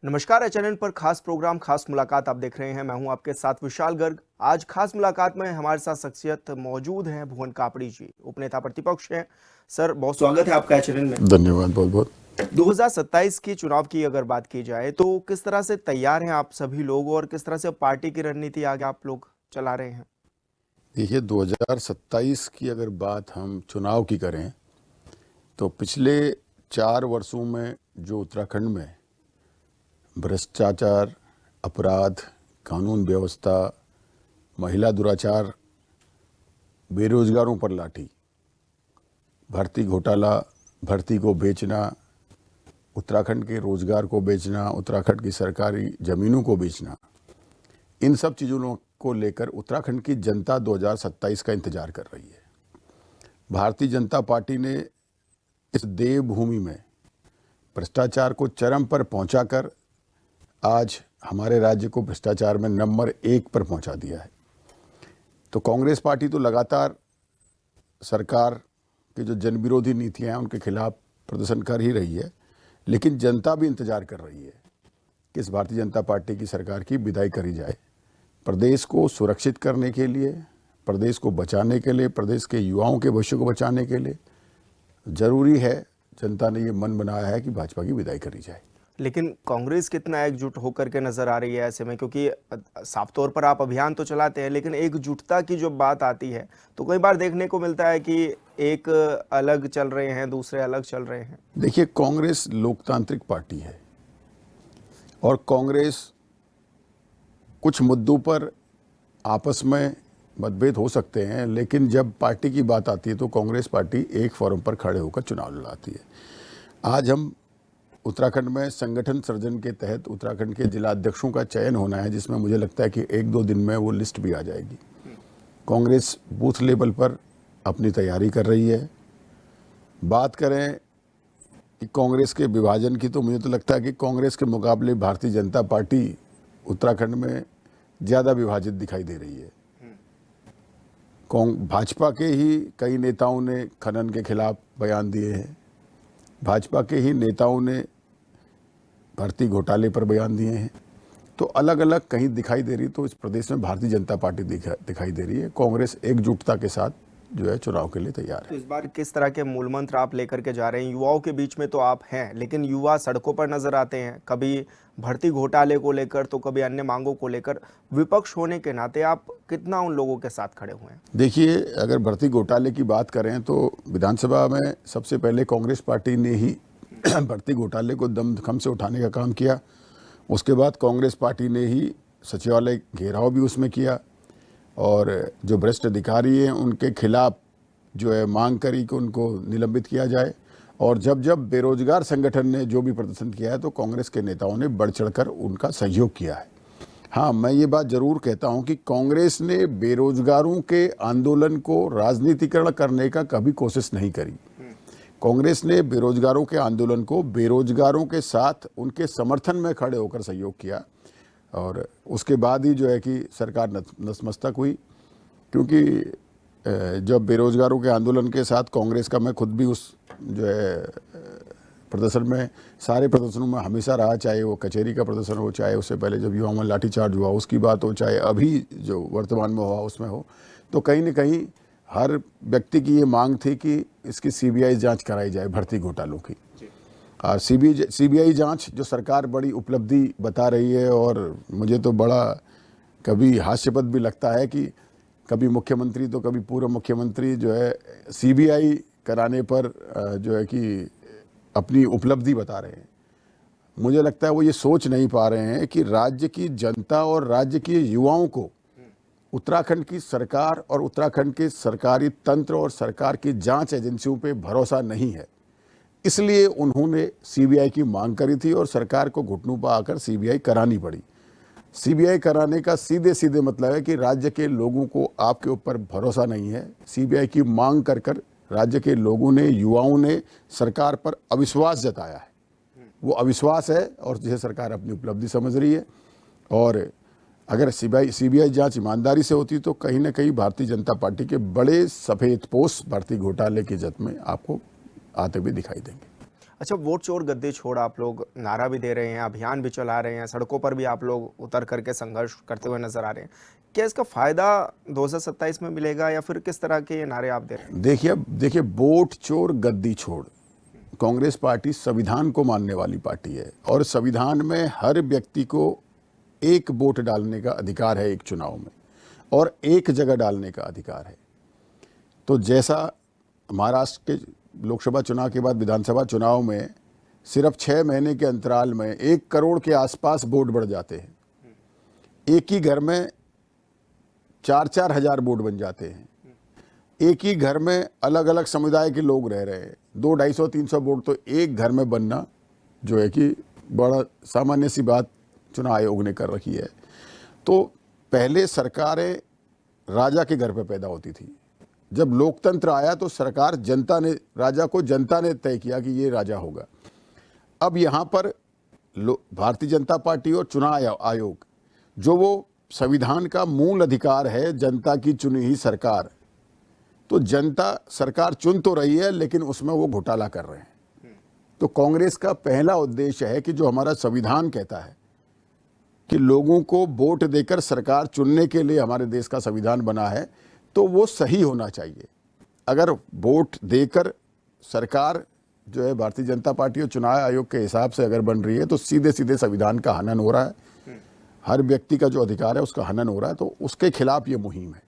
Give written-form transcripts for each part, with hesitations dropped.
नमस्कार। एचएनएन पर खास प्रोग्राम खास मुलाकात आप देख रहे हैं। मैं हूं आपके साथ विशाल गर्ग। आज खास मुलाकात में हमारे साथ शख्सियत मौजूद हैं भुवन कापड़ी जी, उपनेता प्रतिपक्ष हैं। सर, बहुत स्वागत है आपका एचएनएन में। धन्यवाद बहुत बहुत। 2027 की चुनाव की अगर बात की जाए तो किस तरह से तैयार हैं आप सभी लोग और किस तरह से पार्टी की रणनीति आगे आप लोग चला रहे हैं? देखिए, 2027 की अगर बात हम चुनाव की करें तो पिछले 4 वर्षों में जो उत्तराखंड में भ्रष्टाचार, अपराध, कानून व्यवस्था, महिला दुराचार, बेरोजगारों पर लाठी, भर्ती घोटाला, भर्ती को बेचना, उत्तराखंड के रोजगार को बेचना, उत्तराखंड की सरकारी ज़मीनों को बेचना, इन सब चीज़ों को लेकर उत्तराखंड की जनता 2027 का इंतजार कर रही है। भारतीय जनता पार्टी ने इस देवभूमि में भ्रष्टाचार को चरम पर पहुंचाकर आज हमारे राज्य को भ्रष्टाचार में नंबर 1 पर पहुंचा दिया है। तो कांग्रेस पार्टी तो लगातार सरकार की जो जन विरोधी नीतियां हैं उनके खिलाफ प्रदर्शन कर ही रही है, लेकिन जनता भी इंतजार कर रही है कि इस भारतीय जनता पार्टी की सरकार की विदाई करी जाए। प्रदेश को सुरक्षित करने के लिए, प्रदेश को बचाने के लिए, प्रदेश के युवाओं के भविष्य को बचाने के लिए जरूरी है, जनता ने ये मन बनाया है कि भाजपा की विदाई करी जाए। लेकिन कांग्रेस कितना एकजुट होकर के नजर आ रही है ऐसे में? क्योंकि साफ तौर पर आप अभियान तो चलाते हैं, लेकिन एकजुटता की जो बात आती है तो कई बार देखने को मिलता है कि एक अलग चल रहे हैं, दूसरे अलग चल रहे हैं। देखिए, कांग्रेस लोकतांत्रिक पार्टी है और कांग्रेस कुछ मुद्दों पर आपस में मतभेद हो सकते हैं, लेकिन जब पार्टी की बात आती है तो कांग्रेस पार्टी एक फोरम पर खड़े होकर चुनाव लड़ाती है। आज हम उत्तराखंड में संगठन सर्जन के तहत उत्तराखंड के जिला अध्यक्षों का चयन होना है, जिसमें मुझे लगता है कि 1-2 दिन में वो लिस्ट भी आ जाएगी। कांग्रेस बूथ लेवल पर अपनी तैयारी कर रही है। बात करें कि कांग्रेस के विभाजन की, तो मुझे तो लगता है कि कांग्रेस के मुकाबले भारतीय जनता पार्टी उत्तराखंड में ज़्यादा विभाजित दिखाई दे रही है। भाजपा के ही कई नेताओं ने खनन के खिलाफ बयान दिए हैं, भाजपा के ही नेताओं ने भर्ती घोटाले पर बयान दिए हैं। तो अलग अलग कहीं दिखाई दे रही, तो इस प्रदेश में भारतीय जनता पार्टी दिखाई दे रही है। कांग्रेस एकजुटता के साथ जो है चुनाव के लिए तैयार है। तो इस बार किस तरह के मूल मंत्र आप लेकर के जा रहे हैं? युवाओं के बीच में तो आप हैं, लेकिन युवा सड़कों पर नजर आते हैं, कभी भर्ती घोटाले को लेकर तो कभी अन्य मांगों को लेकर। विपक्ष होने के नाते आप कितना उन लोगों के साथ खड़े हुए हैं? देखिए, अगर भर्ती घोटाले की बात करें तो विधानसभा में सबसे पहले कांग्रेस पार्टी ने ही भर्ती घोटाले को दमखम से उठाने का काम किया। उसके बाद कांग्रेस पार्टी ने ही सचिवालय घेराव भी उसमें किया और जो भ्रष्ट अधिकारी हैं उनके खिलाफ जो है मांग करी कि उनको निलंबित किया जाए। और जब जब बेरोजगार संगठन ने जो भी प्रदर्शन किया है तो कांग्रेस के नेताओं ने बढ़ चढ़कर उनका सहयोग किया है। हाँ, मैं ये बात जरूर कहता हूँ कि कांग्रेस ने बेरोजगारों के आंदोलन को राजनीतिकरण करने का कभी कोशिश नहीं करी। कांग्रेस ने बेरोजगारों के आंदोलन को बेरोजगारों के साथ उनके समर्थन में खड़े होकर सहयोग किया और उसके बाद ही जो है कि सरकार नतमस्तक हुई। क्योंकि जब बेरोजगारों के आंदोलन के साथ कांग्रेस का, मैं खुद भी उस जो है प्रदर्शन में, सारे प्रदर्शनों में हमेशा रहा, चाहे वो कचहरी का प्रदर्शन हो, चाहे उससे पहले जब युवाओं में लाठीचार्ज हुआ उसकी बात हो, चाहे अभी जो वर्तमान में हुआ उसमें हो, तो कहीं न कहीं हर व्यक्ति की ये मांग थी कि इसकी सीबीआई जांच कराई जाए भर्ती घोटालों की। और सीबीआई जांच जो सरकार बड़ी उपलब्धि बता रही है और मुझे तो बड़ा कभी हास्यास्पद भी लगता है कि कभी मुख्यमंत्री तो कभी पूर्व मुख्यमंत्री जो है सीबीआई कराने पर जो है कि अपनी उपलब्धि बता रहे हैं। मुझे लगता है वो ये सोच नहीं पा रहे हैं कि राज्य की जनता और राज्य के युवाओं को उत्तराखंड की सरकार और उत्तराखंड के सरकारी तंत्र और सरकार की जांच एजेंसियों पे भरोसा नहीं है। इसलिए उन्होंने सीबीआई की मांग करी थी और सरकार को घुटनों पर आकर सीबीआई करानी पड़ी। सीबीआई कराने का सीधे सीधे मतलब है कि राज्य के लोगों को आपके ऊपर भरोसा नहीं है। सीबीआई की मांग कर कर राज्य के लोगों ने, युवाओं ने सरकार पर अविश्वास जताया है। वो अविश्वास है और जिसे सरकार अपनी उपलब्धि समझ रही है। और अगर सीबीआई जांच ईमानदारी से होती तो कहीं ना कहीं भारतीय जनता पार्टी के बड़े सफेदपोश भर्ती घोटाले की जद में आपको आते हुए दिखाई देंगे। अच्छा, वोट चोर गद्दी छोड़ आप लोग नारा भी दे रहे हैं, अभियान भी चला रहे हैं, सड़कों पर भी आप लोग उतर करके संघर्ष करते हुए नजर आ रहे हैं। क्या इसका फायदा 2027 में मिलेगा या फिर किस तरह के ये नारे आप दे रहे हैं? देखिए वोट चोर गद्दी छोड़, कांग्रेस पार्टी संविधान को मानने वाली पार्टी है और संविधान में हर व्यक्ति को एक वोट डालने का अधिकार है एक चुनाव में, और एक जगह डालने का अधिकार है। तो जैसा महाराष्ट्र के लोकसभा चुनाव के बाद विधानसभा चुनाव में सिर्फ 6 महीने के अंतराल में 1 करोड़ के आसपास वोट बढ़ जाते हैं, एक ही घर में 4-4 हजार वोट बन जाते हैं, एक ही घर में अलग अलग समुदाय के लोग रह रहे हैं, 200-250-300 वोट तो एक घर में बनना जो है कि बड़ा सामान्य सी बात चुनाव आयोग ने कर रखी है। तो पहले सरकारें राजा के घर पे पैदा होती थी, जब लोकतंत्र आया तो सरकार राजा को जनता ने तय किया कि ये राजा होगा। अब यहाँ पर भारतीय जनता पार्टी और चुनाव आयोग, जो वो संविधान का मूल अधिकार है जनता की चुनी ही सरकार, तो जनता सरकार चुन तो रही है लेकिन उसमें वो घोटाला कर रहे हैं। तो कांग्रेस का पहला उद्देश्य है कि जो हमारा संविधान कहता है कि लोगों को वोट देकर सरकार चुनने के लिए हमारे देश का संविधान बना है, तो वो सही होना चाहिए। अगर वोट देकर सरकार जो है भारतीय जनता पार्टी और चुनाव आयोग के हिसाब से अगर बन रही है तो सीधे सीधे संविधान का हनन हो रहा है, हर व्यक्ति का जो अधिकार है उसका हनन हो रहा है। तो उसके खिलाफ ये मुहिम है।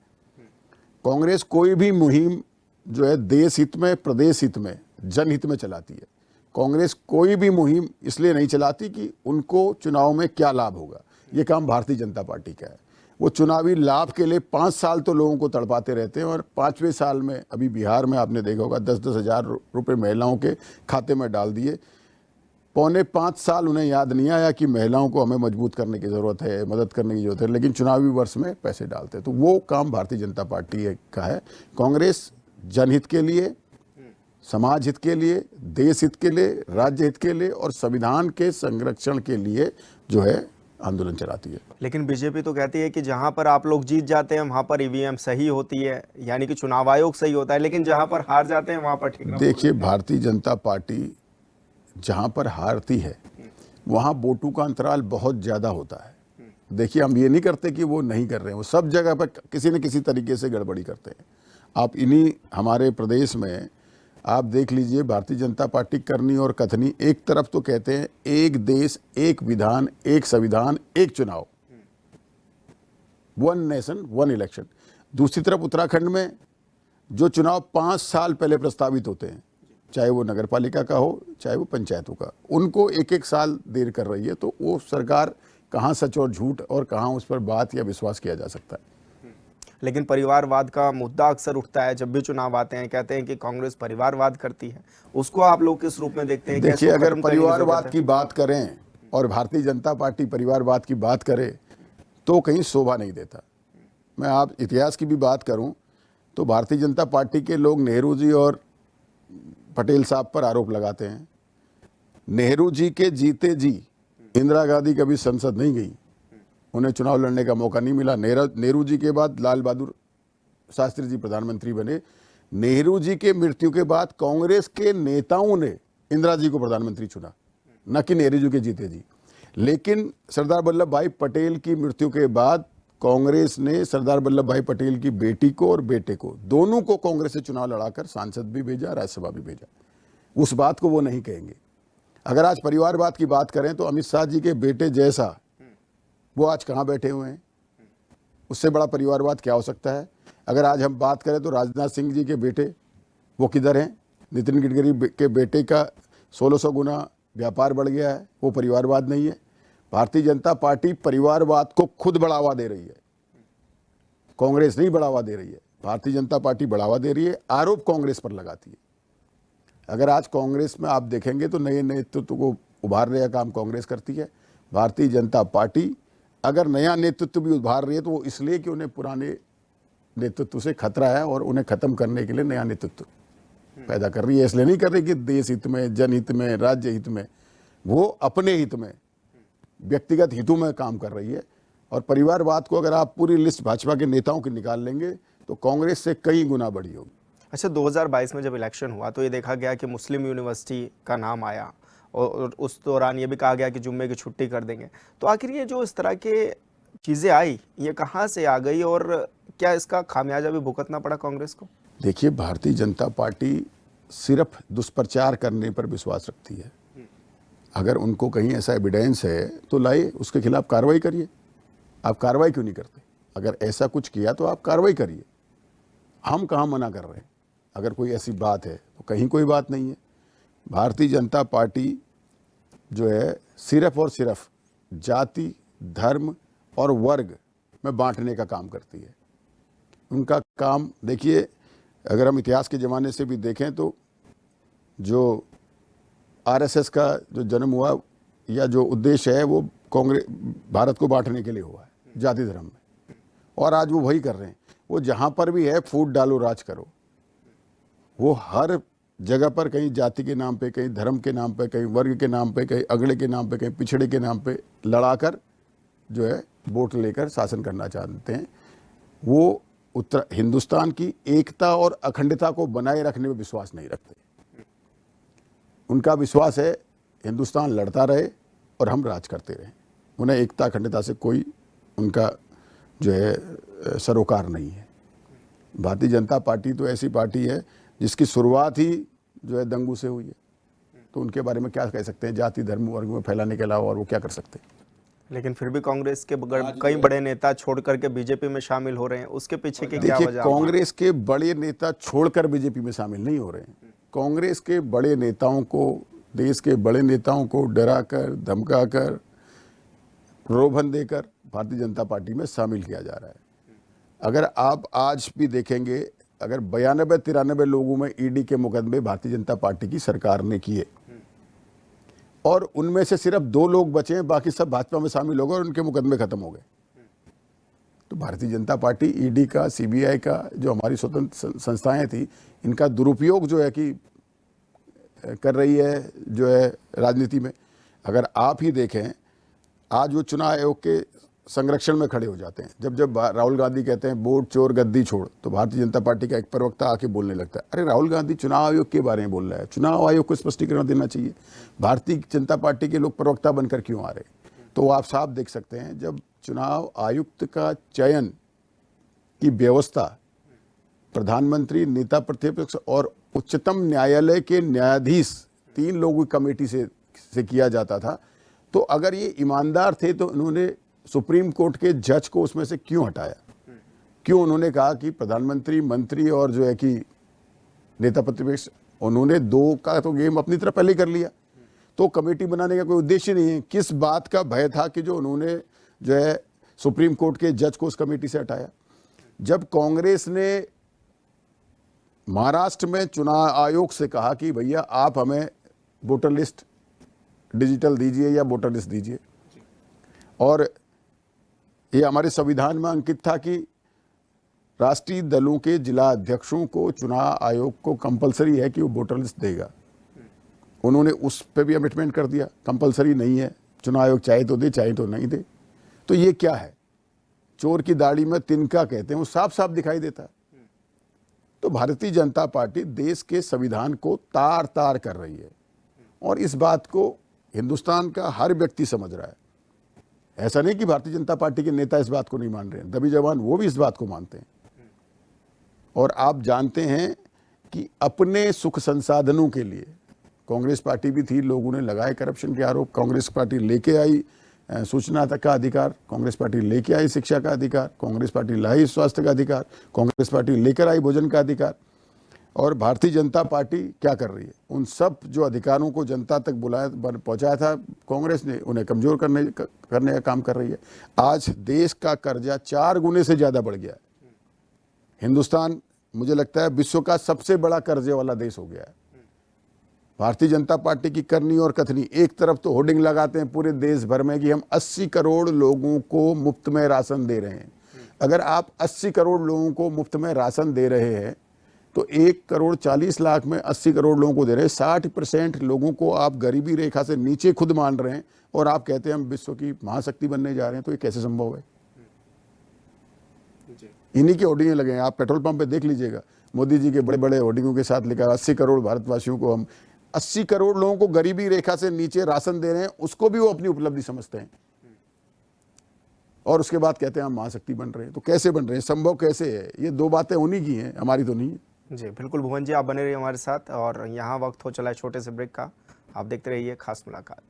कांग्रेस कोई भी मुहिम जो है देश हित में, प्रदेश हित में, जनहित में चलाती है। कांग्रेस कोई भी मुहिम इसलिए नहीं चलाती कि उनको चुनाव में क्या लाभ होगा, ये काम भारतीय जनता पार्टी का है। वो चुनावी लाभ के लिए 5 साल तो लोगों को तड़पाते रहते हैं और 5वें साल में अभी बिहार में आपने देखा होगा 10-10 हजार रुपये महिलाओं के खाते में डाल दिए। 4.25 साल उन्हें याद नहीं आया कि महिलाओं को हमें मजबूत करने की ज़रूरत है, मदद करने की ज़रूरत है, लेकिन चुनावी वर्ष में पैसे डालते हैं। तो वो काम भारतीय जनता पार्टी का है। कांग्रेस जनहित के लिए, समाज हित के लिए, देश हित के लिए, राज्य हित के लिए और संविधान के संरक्षण के लिए जो है आंदोलन चलाती है। लेकिन बीजेपी तो कहती है कि जहां पर आप लोग जीत जाते हैं वहां पर ईवीएम सही होती है, यानी कि चुनाव आयोग सही होता है, लेकिन जहां पर हार जाते हैं वहां पर ठीक नहीं। देखिए, भारतीय जनता पार्टी जहां पर हारती है वहां वोटों का अंतराल बहुत ज़्यादा होता है। देखिए, हम ये नहीं करते कि वो नहीं कर रहे हैं, वो सब जगह पर किसी न किसी तरीके से गड़बड़ी करते हैं। आप इन्हीं हमारे प्रदेश में आप देख लीजिए, भारतीय जनता पार्टी करनी और कथनी, एक तरफ तो कहते हैं एक देश, एक विधान, एक संविधान, एक चुनाव, 1 नेशन 1 इलेक्शन। दूसरी तरफ उत्तराखंड में जो चुनाव 5 साल पहले प्रस्तावित होते हैं, चाहे वो नगर पालिका का हो चाहे वो पंचायतों का, उनको 1-1 साल देर कर रही है। तो वो सरकार कहाँ सच और झूठ और कहाँ उस पर बात या विश्वास किया जा सकता है। लेकिन परिवारवाद का मुद्दा अक्सर उठता है जब भी चुनाव आते हैं, कहते हैं कि कांग्रेस परिवारवाद करती है। उसको आप लोग किस रूप में देखते हैं? देखिए, अगर परिवारवाद की बात करें और भारतीय जनता पार्टी परिवारवाद की बात करे तो कहीं शोभा नहीं देता। मैं आप इतिहास की भी बात करूं तो भारतीय जनता पार्टी के लोग नेहरू जी और पटेल साहब पर आरोप लगाते हैं। नेहरू जी के जीते जी इंदिरा गांधी कभी संसद नहीं गई, उन्हें चुनाव लड़ने का मौका नहीं मिला। नेहरू जी के बाद लाल बहादुर शास्त्री जी प्रधानमंत्री बने। नेहरू जी के मृत्यु के बाद कांग्रेस के नेताओं ने इंदिरा जी को प्रधानमंत्री चुना, न कि नेहरू जी के जीते जी। लेकिन सरदार वल्लभ भाई पटेल की मृत्यु के बाद कांग्रेस ने सरदार वल्लभ भाई पटेल की बेटी को और बेटे को, दोनों को कांग्रेस से चुनाव लड़ाकर सांसद भी भेजा, राज्यसभा भी भेजा। उस बात को वो नहीं कहेंगे। अगर आज परिवारवाद की बात करें तो अमित शाह जी के बेटे जैसा वो आज कहाँ बैठे हुए हैं, उससे बड़ा परिवारवाद क्या हो सकता है। अगर आज हम बात करें तो राजनाथ सिंह जी के बेटे वो किधर हैं? नितिन गडकरी के बेटे का 1600 गुना व्यापार बढ़ गया है, वो परिवारवाद नहीं है। भारतीय जनता पार्टी परिवारवाद को खुद बढ़ावा दे रही है, कांग्रेस नहीं बढ़ावा दे रही है। भारतीय जनता पार्टी बढ़ावा दे रही है, आरोप कांग्रेस पर लगाती है। अगर आज कांग्रेस में आप देखेंगे तो नए नेतृत्व को उभारने का काम कांग्रेस करती है। भारतीय जनता पार्टी अगर नया नेतृत्व भी उभार रही है तो वो इसलिए कि उन्हें पुराने नेतृत्व से खतरा है और उन्हें खत्म करने के लिए नया नेतृत्व पैदा कर रही है। इसलिए नहीं कर रही कि देश हित में, जनहित में, राज्य हित में, वो अपने हित में, व्यक्तिगत हितों में काम कर रही है। और परिवारवाद को अगर आप पूरी लिस्ट भाजपा के नेताओं की निकाल लेंगे तो कांग्रेस से कई गुना बड़ी होगी। अच्छा, 2022 में जब इलेक्शन हुआ तो ये देखा गया कि मुस्लिम यूनिवर्सिटी का नाम आया और उस दौरान ये भी कहा गया कि जुम्मे की छुट्टी कर देंगे। तो आखिर ये जो इस तरह के चीज़ें आई, ये कहाँ से आ गई और क्या इसका खामियाजा भी भुगतना पड़ा कांग्रेस को? देखिए, भारतीय जनता पार्टी सिर्फ दुष्प्रचार करने पर विश्वास रखती है। अगर उनको कहीं ऐसा एविडेंस है तो लाइए, उसके खिलाफ कार्रवाई करिए। आप कार्रवाई क्यों नहीं करते? अगर ऐसा कुछ किया तो आप कार्रवाई करिए। हम कहाँ मना कर रहे हैं? अगर कोई ऐसी बात है तो कहीं कोई बात नहीं है। भारतीय जनता पार्टी जो है सिर्फ और सिर्फ जाति, धर्म और वर्ग में बांटने का काम करती है। उनका काम देखिए, अगर हम इतिहास के ज़माने से भी देखें तो जो आरएसएस का जो जन्म हुआ या जो उद्देश्य है वो कांग्रेस भारत को बांटने के लिए हुआ है, जाति धर्म में, और आज वो वही कर रहे हैं। वो जहाँ पर भी है फूट डालो राज करो, वो हर जगह पर कहीं जाति के नाम पे, कहीं धर्म के नाम पे, कहीं वर्ग के नाम पे, कहीं अगड़े के नाम पे, कहीं पिछड़े के नाम पे लड़ाकर जो है वोट लेकर शासन करना चाहते हैं। वो हिंदुस्तान की एकता और अखंडता को बनाए रखने में विश्वास नहीं रखते। उनका विश्वास है हिंदुस्तान लड़ता रहे और हम राज करते रहें। उन्हें एकता अखंडता से कोई उनका जो है सरोकार नहीं है। भारतीय जनता पार्टी तो ऐसी पार्टी है जिसकी शुरुआत ही जो है दंगू से हुई है, तो उनके बारे में क्या कह सकते हैं? जाति धर्म वर्ग में फैलाने के अलावा और वो क्या कर सकते हैं? लेकिन फिर भी कांग्रेस के कई बड़े नेता छोड़ करके बीजेपी में शामिल हो रहे हैं, उसके पीछे की क्या वजह? देखिए, कांग्रेस के बड़े नेता छोड़कर बीजेपी में शामिल नहीं हो रहे हैं। कांग्रेस के बड़े नेताओं को, देश के बड़े नेताओं को डराकर, धमकाकर, प्रलोभन देकर भारतीय जनता पार्टी में शामिल किया जा रहा है। अगर आप आज भी देखेंगे, अगर 92-93 लोगों में ईडी के मुकदमे भारतीय जनता पार्टी की सरकार ने किए और उनमें से सिर्फ 2 लोग बचे हैं, बाकी सब भाजपा में शामिल हो गए और उनके मुकदमे खत्म हो गए। तो भारतीय जनता पार्टी ईडी का, सीबीआई का, जो हमारी स्वतंत्र संस्थाएं थी, इनका दुरुपयोग जो है कि कर रही है जो है राजनीति में। अगर आप ही देखें, आज वो चुनाव आयोग के संरक्षण में खड़े हो जाते हैं। जब जब राहुल गांधी कहते हैं वोट चोर गद्दी छोड़, तो भारतीय जनता पार्टी का एक प्रवक्ता आके बोलने लगता है, अरे राहुल गांधी चुनाव आयोग के बारे में बोल रहा है, चुनाव आयोग को स्पष्टीकरण देना चाहिए। भारतीय जनता पार्टी के लोग प्रवक्ता बनकर क्यों आ रहे? तो आप साफ देख सकते हैं, जब चुनाव आयुक्त का चयन की व्यवस्था प्रधानमंत्री, नेता प्रतिपक्ष और उच्चतम न्यायालय के न्यायाधीश 3 लोगों की कमेटी से किया जाता था, तो अगर ये ईमानदार थे तो उन्होंने सुप्रीम कोर्ट के जज को उसमें से क्यों हटाया? क्यों उन्होंने कहा कि प्रधानमंत्री, मंत्री और जो है कि नेता प्रतिपक्ष, उन्होंने 2 का तो गेम अपनी तरफ पहले कर लिया। तो कमेटी बनाने का कोई उद्देश्य नहीं है। किस बात का भय था कि जो उन्होंने जो है सुप्रीम कोर्ट के जज को उस कमेटी से हटाया? जब कांग्रेस ने महाराष्ट्र में चुनाव आयोग से कहा कि भैया आप हमें वोटर लिस्ट डिजिटल दीजिए या वोटर लिस्ट दीजिए, और ये हमारे संविधान में अंकित था कि राष्ट्रीय दलों के जिला अध्यक्षों को चुनाव आयोग को कंपलसरी है कि वो वोटर लिस्ट देगा। उन्होंने उस पे भी अमिटमेंट कर दिया, कंपलसरी नहीं है, चुनाव आयोग चाहे तो दे चाहे तो नहीं दे। तो ये क्या है? चोर की दाढ़ी में तिनका कहते हैं, वो साफ साफ दिखाई देता है। तो भारतीय जनता पार्टी देश के संविधान को तार तार कर रही है और इस बात को हिंदुस्तान का हर व्यक्ति समझ रहा है। ऐसा नहीं कि भारतीय जनता पार्टी के नेता इस बात को नहीं मान रहे हैं, दबी जवान वो भी इस बात को मानते हैं। और आप जानते हैं कि अपने सुख संसाधनों के लिए कांग्रेस पार्टी भी थी, लोगों ने लगाए करप्शन के आरोप। कांग्रेस पार्टी लेके आई सूचना तक का अधिकार, कांग्रेस पार्टी लेके आई शिक्षा का अधिकार, कांग्रेस पार्टी लाई स्वास्थ्य का अधिकार, कांग्रेस पार्टी लेकर आई भोजन का अधिकार। और भारतीय जनता पार्टी क्या कर रही है? उन सब जो अधिकारों को जनता तक पहुंचाया था कांग्रेस ने, उन्हें कमजोर करने का काम कर रही है। आज देश का कर्जा 4 गुने से ज़्यादा बढ़ गया है। हिंदुस्तान मुझे लगता है विश्व का सबसे बड़ा कर्जे वाला देश हो गया है। भारतीय जनता पार्टी की करनी और कथनी, एक तरफ तो होर्डिंग लगाते हैं पूरे देश भर में कि हम 80 करोड़ लोगों को मुफ्त में राशन दे रहे हैं। अगर आप 80 करोड़ लोगों को मुफ्त में राशन दे रहे हैं तो 1,40,00,000 में 80 करोड़ लोगों को दे रहे हैं। 60% लोगों को आप गरीबी रेखा से नीचे खुद मान रहे हैं और आप कहते हैं हम विश्व की महाशक्ति बनने जा रहे हैं। तो ये कैसे संभव है? इन्हीं के होर्डिंग लगे हैं, आप पेट्रोल पंप पे देख लीजिएगा। मोदी जी के बड़े बड़े होर्डिंगों के साथ लिखा 80 करोड़ भारतवासियों को हम 80 करोड़ लोगों को गरीबी रेखा से नीचे राशन दे रहे हैं, उसको भी वो अपनी उपलब्धि समझते हैं। और उसके बाद कहते हैं हम महाशक्ति बन रहे हैं। तो कैसे बन रहे हैं, संभव कैसे है? ये दो बातें उन्हीं की हैं, हमारी तो नहीं है। जी बिल्कुल भुवन जी, आप बने रहिए हमारे साथ और यहाँ वक्त हो चला है छोटे से ब्रेक का। आप देखते रहिए खास मुलाकात।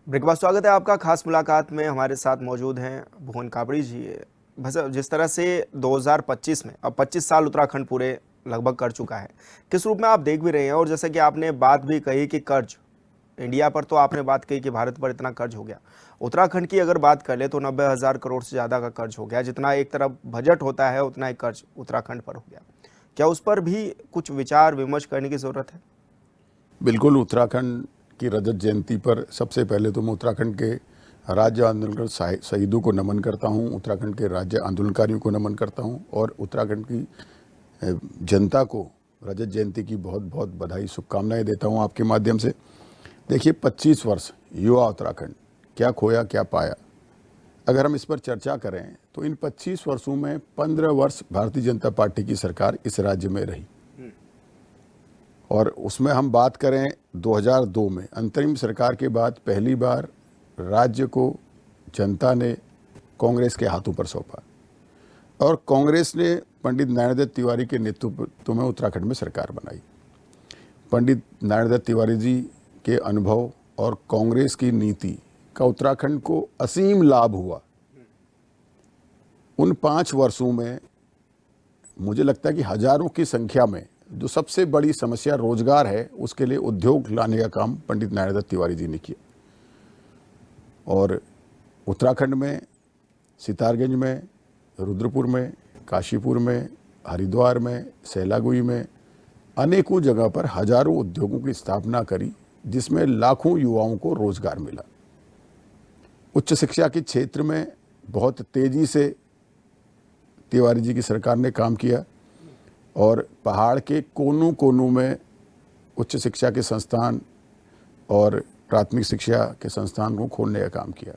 ब्रेक के बाद स्वागत है आपका खास मुलाकात में। हमारे साथ मौजूद हैं भुवन कापड़ी जी। बस जिस तरह से 2025 में अब 25 साल उत्तराखंड पूरे लगभग कर चुका है, किस रूप में आप देख भी रहे हैं? और जैसे कि आपने बात भी कही कि कर्ज इंडिया पर, तो आपने बात कही कि भारत पर इतना कर्ज हो गया, उत्तराखंड की अगर बात कर ले तो 90,000 करोड़ से ज़्यादा का कर्ज हो गया। जितना एक तरफ बजट होता है उतना ही कर्ज उत्तराखंड पर हो गया। क्या उस पर भी कुछ विचार विमर्श करने की ज़रूरत है? बिल्कुल। उत्तराखंड की रजत जयंती पर सबसे पहले तो मैं उत्तराखंड के राज्य आंदोलन शहीदों को नमन करता हूं, उत्तराखंड के राज्य आंदोलनकारियों को नमन करता हूं और उत्तराखंड की जनता को रजत जयंती की बहुत बहुत बधाई शुभकामनाएं देता हूं आपके माध्यम से। देखिए, 25 वर्ष युवा उत्तराखंड, क्या खोया क्या पाया। अगर हम इस पर चर्चा करें तो इन 25 वर्षों में 15 वर्ष भारतीय जनता पार्टी की सरकार इस राज्य में रही और उसमें हम बात करें 2002 में अंतरिम सरकार के बाद पहली बार राज्य को जनता ने कांग्रेस के हाथों पर सौंपा और कांग्रेस ने पंडित नारायण दत्त तिवारी के नेतृत्व में उत्तराखंड में सरकार बनाई। पंडित नारायण दत्त तिवारी जी के अनुभव और कांग्रेस की नीति का उत्तराखंड को असीम लाभ हुआ। उन 5 वर्षों में मुझे लगता है कि हजारों की संख्या में जो सबसे बड़ी समस्या रोजगार है, उसके लिए उद्योग लाने का काम पंडित नारायण दत्त तिवारी जी ने किया। और उत्तराखंड में सितारगंज में, रुद्रपुर में, काशीपुर में, हरिद्वार में, सैलागुई में अनेकों जगह पर हजारों उद्योगों की स्थापना करी, जिसमें लाखों युवाओं को रोजगार मिला। उच्च शिक्षा के क्षेत्र में बहुत तेजी से तिवारी जी की सरकार ने काम किया और पहाड़ के कोनों कोनों में उच्च शिक्षा के संस्थान और प्राथमिक शिक्षा के संस्थान को खोलने का काम किया।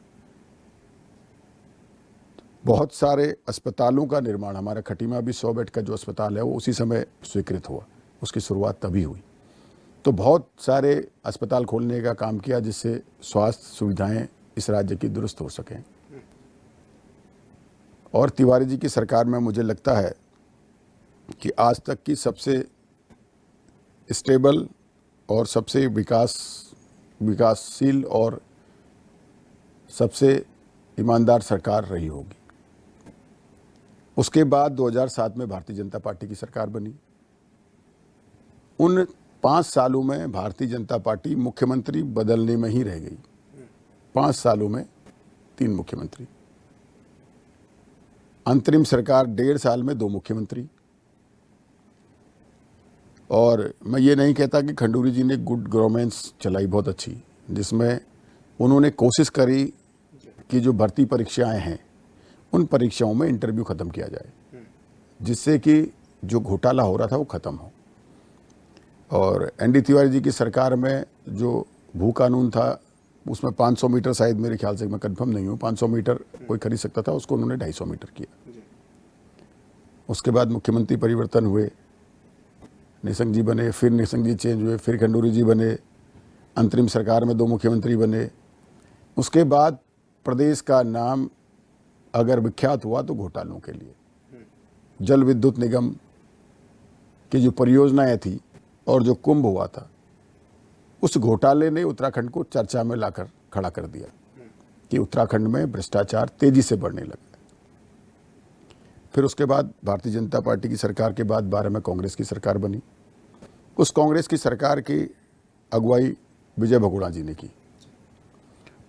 बहुत सारे अस्पतालों का निर्माण, हमारा खटीमा भी 100 बेड का जो अस्पताल है वो उसी समय स्वीकृत हुआ, उसकी शुरुआत तभी हुई। तो बहुत सारे अस्पताल खोलने का काम किया जिससे स्वास्थ्य सुविधाएं इस राज्य की दुरुस्त हो सकें। और तिवारी जी की सरकार में मुझे लगता है कि आज तक की सबसे स्टेबल और सबसे विकासशील और सबसे ईमानदार सरकार रही होगी। उसके बाद 2007 में भारतीय जनता पार्टी की सरकार बनी। उन 5 सालों में भारतीय जनता पार्टी मुख्यमंत्री बदलने में ही रह गई। 5 सालों में 3 मुख्यमंत्री, अंतरिम सरकार 1.5 साल में 2 मुख्यमंत्री। और मैं ये नहीं कहता कि खंडूरी जी ने गुड गवर्नेंस चलाई बहुत अच्छी, जिसमें उन्होंने कोशिश करी कि जो भर्ती परीक्षाएं हैं उन परीक्षाओं में इंटरव्यू ख़त्म किया जाए, जिससे कि जो घोटाला हो रहा था वो ख़त्म हो। और एनडी तिवारी जी की सरकार में जो भू कानून था उसमें 500 मीटर, शायद मेरे ख्याल से, मैं कंफर्म नहीं हूँ, 500 मीटर कोई खरीद सकता था, उसको उन्होंने 250 मीटर किया। उसके बाद मुख्यमंत्री परिवर्तन हुए, निशंक जी बने, फिर निशंक जी चेंज हुए, फिर खंडूरी जी बने, अंतरिम सरकार में 2 मुख्यमंत्री बने। उसके बाद प्रदेश का नाम अगर विख्यात हुआ तो घोटालों के लिए। जल विद्युत निगम की जो परियोजनाएं थी और जो कुंभ हुआ था, उस घोटाले ने उत्तराखंड को चर्चा में लाकर खड़ा कर दिया कि उत्तराखंड में भ्रष्टाचार तेजी से बढ़ने लगा। फिर उसके बाद भारतीय जनता पार्टी की सरकार के बाद 12 में कांग्रेस की सरकार बनी। उस कांग्रेस की सरकार की अगुवाई विजय बहुगुणा जी ने की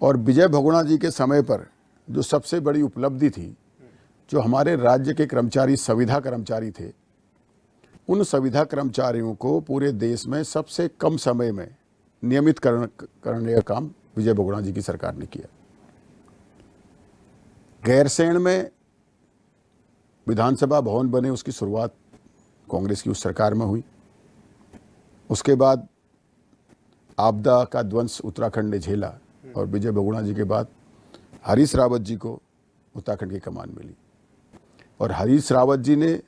और विजय बहुगुणा जी के समय पर जो सबसे बड़ी उपलब्धि थी, जो हमारे राज्य के कर्मचारी संविदा कर्मचारी थे, उन संविदा कर्मचारियों को पूरे देश में सबसे कम समय में नियमित करने का काम विजय बहुगुणा जी की सरकार ने किया। गैरसैंण में विधानसभा भवन बने, उसकी शुरुआत कांग्रेस की उस सरकार में हुई। उसके बाद आपदा का ध्वंस उत्तराखंड ने झेला और विजय बहुगुणा जी के बाद हरीश रावत जी को उत्तराखंड की कमान मिली और हरीश रावत जी ने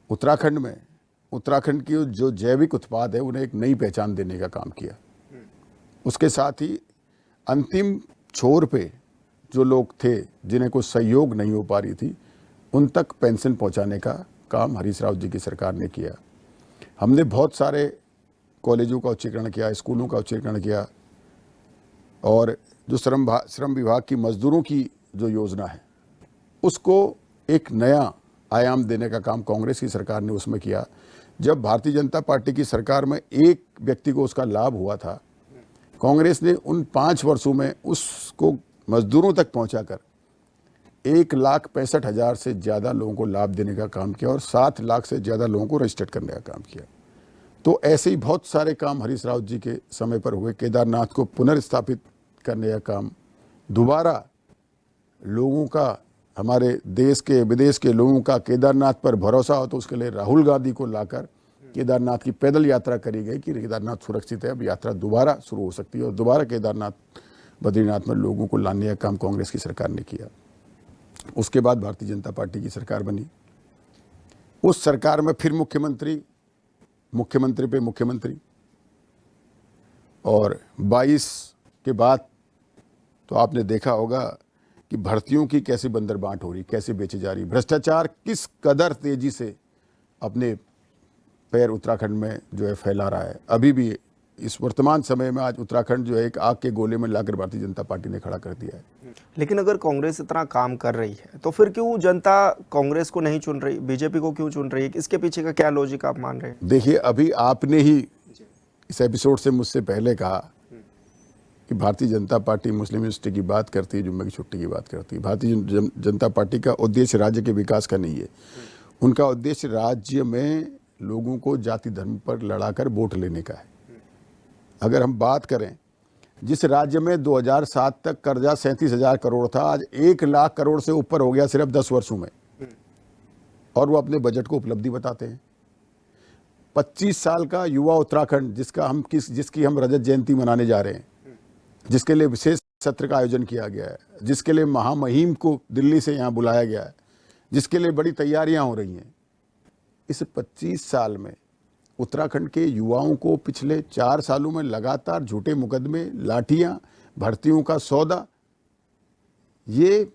उत्तराखंड में उत्तराखंड की जो जैविक उत्पाद है उन्हें एक नई पहचान देने का काम किया। उसके साथ ही अंतिम छोर पे जो लोग थे जिन्हें कोई सहयोग नहीं हो पा रही थी उन तक पेंशन पहुंचाने का काम हरीश रावत जी की सरकार ने किया। हमने बहुत सारे कॉलेजों का उच्चीकरण किया, स्कूलों का उच्चीकरण किया और जो श्रम विभाग की मजदूरों की जो योजना है उसको एक नया आयाम देने का काम कांग्रेस की सरकार ने उसमें किया। जब भारतीय जनता पार्टी की सरकार में एक व्यक्ति को उसका लाभ हुआ था, कांग्रेस ने उन 5 वर्षों में उसको मजदूरों तक पहुंचाकर 1,65,000 से ज़्यादा लोगों को लाभ देने का काम किया और 7 लाख से ज़्यादा लोगों को रजिस्टर्ड करने का काम किया। तो ऐसे ही बहुत सारे काम हरीश रावत जी के समय पर हुए। केदारनाथ को पुनर्स्थापित करने का काम, दोबारा लोगों का, हमारे देश के विदेश के लोगों का केदारनाथ पर भरोसा हो तो उसके लिए राहुल गांधी को लाकर केदारनाथ की पैदल यात्रा करी गई कि केदारनाथ सुरक्षित है, अब यात्रा दोबारा शुरू हो सकती है और दोबारा केदारनाथ बद्रीनाथ में लोगों को लाने का काम कांग्रेस की सरकार ने किया। उसके बाद भारतीय जनता पार्टी की सरकार बनी। उस सरकार में फिर मुख्यमंत्री पे मुख्यमंत्री और 22 के बाद तो आपने देखा होगा कि भर्तियों की कैसे बंदरबांट हो रही, कैसे बेची जा रही, भ्रष्टाचार किस कदर तेजी से अपने पैर उत्तराखंड में जो है फैला रहा है। अभी भी इस वर्तमान समय में आज उत्तराखंड जो है एक आग के गोले में लाकर भारतीय जनता पार्टी ने खड़ा कर दिया है। लेकिन अगर कांग्रेस इतना काम कर रही है तो फिर क्यों जनता कांग्रेस को नहीं चुन रही, बीजेपी को क्यों चुन रही है? इसके पीछे का क्या लॉजिक आप मान रहे हैं? देखिए, अभी आपने ही इस एपिसोड से मुझसे पहले कहा कि भारतीय जनता पार्टी मुस्लिम यूनिवर्सिटी की बात करती है, जुम्मे की छुट्टी की बात करती है। भारतीय जनता पार्टी का उद्देश्य राज्य के विकास का नहीं है। उनका उद्देश्य राज्य में लोगों को जाति धर्म पर लड़ाकर वोट लेने का है। अगर हम बात करें, जिस राज्य में 2007 तक कर्जा 37,000 करोड़ था, आज 1 लाख करोड़ से ऊपर हो गया सिर्फ 10 वर्षों में, और वो अपने बजट को उपलब्धि बताते हैं। 25 साल का युवा उत्तराखंड जिसकी हम रजत जयंती मनाने जा रहे हैं, जिसके लिए विशेष सत्र का आयोजन किया गया है, जिसके लिए महामहिम को दिल्ली से यहाँ बुलाया गया है, जिसके लिए बड़ी तैयारियां हो रही हैं। इस 25 साल में उत्तराखंड के युवाओं को पिछले 4 सालों में लगातार झूठे मुकदमे, लाठियां, भर्तियों का सौदा, ये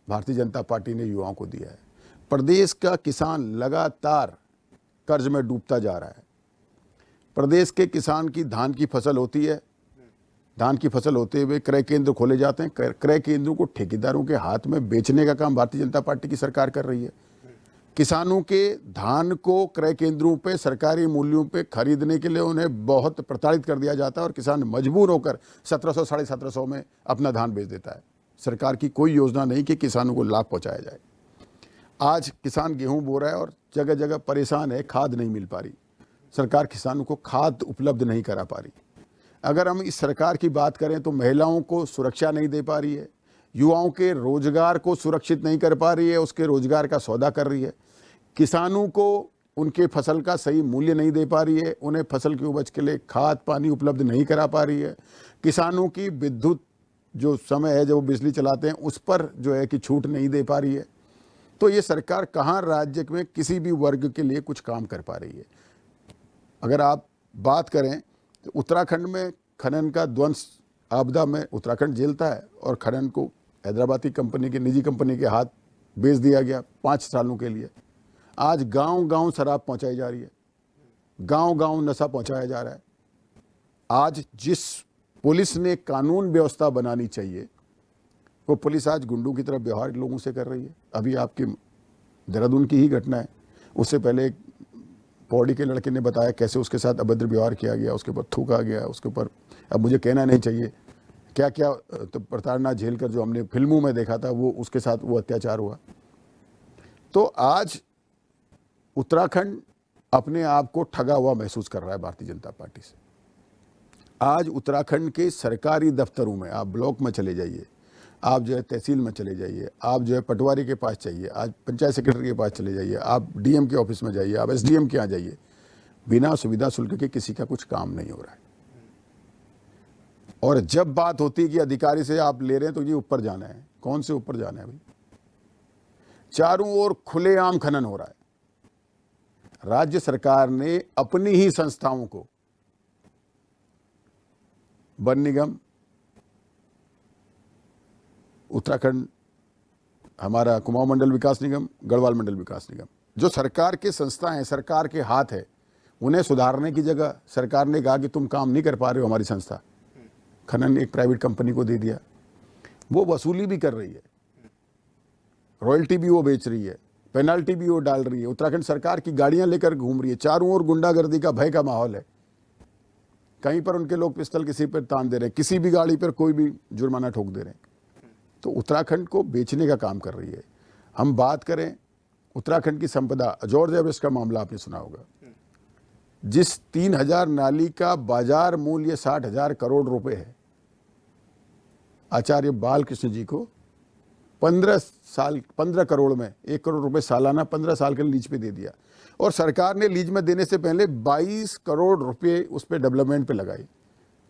भारतीय जनता पार्टी ने युवाओं को दिया है। प्रदेश का किसान लगातार कर्ज में डूबता जा रहा है। प्रदेश के किसान की धान की फसल होती है, धान की फसल होते हुए क्रय केंद्र खोले जाते हैं, क्रय केंद्रों को ठेकेदारों के हाथ में बेचने का काम भारतीय जनता पार्टी की सरकार कर रही है। किसानों के धान को क्रय केंद्रों पे सरकारी मूल्यों पे खरीदने के लिए उन्हें बहुत प्रताड़ित कर दिया जाता है और किसान मजबूर होकर 1700 साढ़े 1700 में अपना धान बेच देता है। सरकार की कोई योजना नहीं कि किसानों को लाभ पहुंचाया जाए। आज किसान गेहूं बो रहा है और जगह जगह परेशान है, खाद नहीं मिल पा रही। सरकार किसानों को खाद उपलब्ध नहीं करा पा रही। अगर हम इस सरकार की बात करें तो महिलाओं को सुरक्षा नहीं दे पा रही है, युवाओं के रोजगार को सुरक्षित नहीं कर पा रही है, उसके रोजगार का सौदा कर रही है, किसानों को उनके फसल का सही मूल्य नहीं दे पा रही है, उन्हें फसल की उपज के लिए खाद पानी उपलब्ध नहीं करा पा रही है, किसानों की विद्युत जो समय है जब वो बिजली चलाते हैं उस पर जो है कि छूट नहीं दे पा रही है। तो ये सरकार कहाँ राज्य में किसी भी वर्ग के लिए कुछ काम कर पा रही है? अगर आप बात करें तो उत्तराखंड में खनन का ध्वंस आपदा में उत्तराखंड झेलता है और खनन को हैदराबाद की कंपनी के, निजी कंपनी के हाथ बेच दिया गया 5 सालों के लिए। आज गांव-गांव शराब पहुंचाई जा रही है, गांव-गांव नशा पहुंचाया जा रहा है। आज जिस पुलिस ने कानून व्यवस्था बनानी चाहिए वो पुलिस आज गुंडों की तरह व्यवहार लोगों से कर रही है। अभी आपकी देहरादून की ही घटना है, उससे पहले एक पौड़ी के लड़के ने बताया कैसे उसके साथ अभद्र व्यवहार किया गया, उसके ऊपर थूका गया, उसके ऊपर, अब मुझे कहना नहीं चाहिए क्या क्या तो प्रताड़ना झेल कर जो हमने फिल्मों में देखा था वो उसके साथ वो अत्याचार हुआ। तो आज उत्तराखंड अपने आप को ठगा हुआ महसूस कर रहा है भारतीय जनता पार्टी से। आज उत्तराखंड के सरकारी दफ्तरों में, आप ब्लॉक में चले जाइए, आप जो है तहसील में चले जाइए, आप जो है पटवारी के पास जाइए, आज पंचायत सेक्रेटरी के पास चले जाइए, आप डीएम के ऑफिस में जाइए, आप एसडीएम के यहाँ जाइए, बिना सुविधा शुल्क के किसी का कुछ काम नहीं हो रहा है। और जब बात होती है कि अधिकारी से आप ले रहे हैं तो ये ऊपर जाना है, कौन से ऊपर जाना है भाई? चारों ओर खुलेआम खनन हो रहा है। राज्य सरकार ने अपनी ही संस्थाओं को, वन निगम, उत्तराखंड हमारा कुमाऊं मंडल विकास निगम, गढ़वाल मंडल विकास निगम, जो सरकार के संस्था हैं, सरकार के हाथ है, उन्हें सुधारने की जगह सरकार ने कहा कि तुम काम नहीं कर पा रहे हो, हमारी संस्था खनन एक प्राइवेट कंपनी को दे दिया। वो वसूली भी कर रही है, रॉयल्टी भी वो बेच रही है, पेनल्टी भी वो डाल रही है। उत्तराखंड सरकार की गाड़ियां लेकर घूम रही है। चारों ओर गुंडागर्दी का, भय का माहौल है। कहीं पर उनके लोग पिस्तौल किसी पर तान दे रहे हैं, किसी भी गाड़ी पर कोई भी जुर्माना ठोक दे रहे हैं। तो उत्तराखंड को बेचने का काम कर रही है। हम बात करें उत्तराखंड की संपदा, जॉर्ज एवरेस्ट का मामला आपने सुना होगा, जिस 3000 नाली का बाजार मूल्य 60,000 करोड़ रुपए है, आचार्य बालकृष्ण जी को 15 करोड़ में 1 करोड़ रुपए सालाना 15 साल के लीज पे दे दिया। और सरकार ने लीज में देने से पहले 22 करोड़ रुपए उस पर डेवलपमेंट पे लगाई।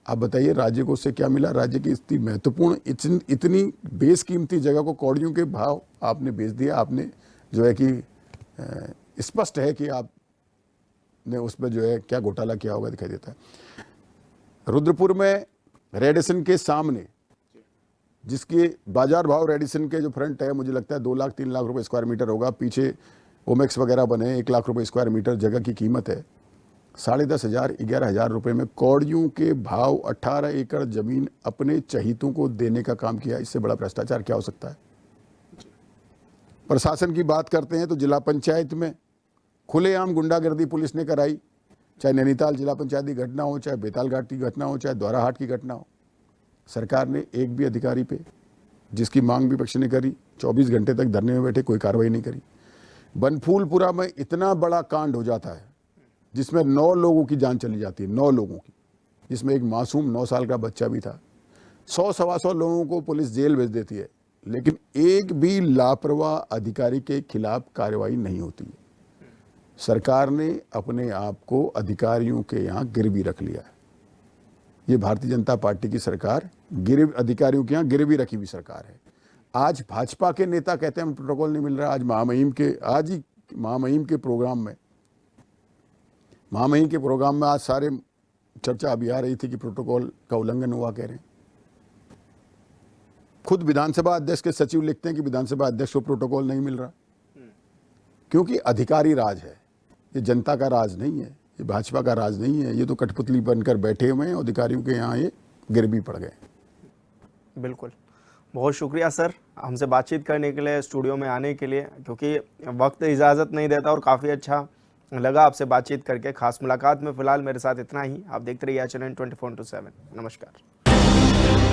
आप बताइए राज्य को उससे क्या मिला? राज्य की इतनी महत्वपूर्ण, इतनी बेसकीमती जगह को कौड़ियों के भाव आपने बेच दिया। आपने जो है कि स्पष्ट है कि आपने उस पर जो है क्या घोटाला किया होगा, दिखाई देता है। रुद्रपुर में रेडिसन के सामने, जिसके बाजार भाव रेडिसन के जो फ्रंट है, मुझे लगता है 2 लाख 3 लाख रुपए स्क्वायर मीटर होगा। पीछे ओमेक्स वगैरह बने, 1 लाख रुपए स्क्वायर मीटर जगह की कीमत है। 10,500 11,000 रुपए में कौड़ियों के भाव 18 एकड़ जमीन अपने चहीतों को देने का काम किया। इससे बड़ा भ्रष्टाचार क्या हो सकता है? प्रशासन की बात करते हैं तो जिला पंचायत में खुलेआम गुंडागर्दी पुलिस ने कराई। चाहे नैनीताल जिला पंचायत की घटना हो, चाहे बेताल घाट की घटना हो, चाहे द्वाराहाट की घटना हो, सरकार ने एक भी अधिकारी पे, जिसकी मांग विपक्ष ने करी, 24 घंटे तक धरने में बैठे, कोई कार्रवाई नहीं करी। बनफूलपुरा में इतना बड़ा कांड हो जाता है जिसमें 9 लोगों की जान चली जाती है, 9 लोगों की, जिसमें एक मासूम 9 साल का बच्चा भी था। 100-125 लोगों को पुलिस जेल भेज देती है, लेकिन एक भी लापरवाह अधिकारी के खिलाफ कार्रवाई नहीं होती है। सरकार ने अपने आप को अधिकारियों के यहाँ गिरवी रख लिया है। ये भारतीय जनता पार्टी की सरकार अधिकारियों के यहाँ गिरवी रखी हुई सरकार है। आज भाजपा के नेता कहते हैं हम प्रोटोकॉल नहीं मिल रहा। आज महामहिम के प्रोग्राम में आज सारे चर्चा अभी आ रही थी कि प्रोटोकॉल का उल्लंघन हुआ, कह रहे हैं। खुद विधानसभा अध्यक्ष के सचिव लिखते हैं कि विधानसभा अध्यक्ष को प्रोटोकॉल नहीं मिल रहा, क्योंकि अधिकारी राज है। ये जनता का राज नहीं है, ये भाजपा का राज नहीं है। ये तो कठपुतली बनकर बैठे हुए हैं, अधिकारियों के यहाँ ये गिरवी पड़ गए। बिल्कुल, बहुत शुक्रिया सर हमसे बातचीत करने के लिए, स्टूडियो में आने के लिए, क्योंकि वक्त इजाज़त नहीं देता और काफ़ी अच्छा लगा आपसे बातचीत करके। खास मुलाकात में फ़िलहाल मेरे साथ इतना ही। आप देखते रहिए HNN 24/7। नमस्कार।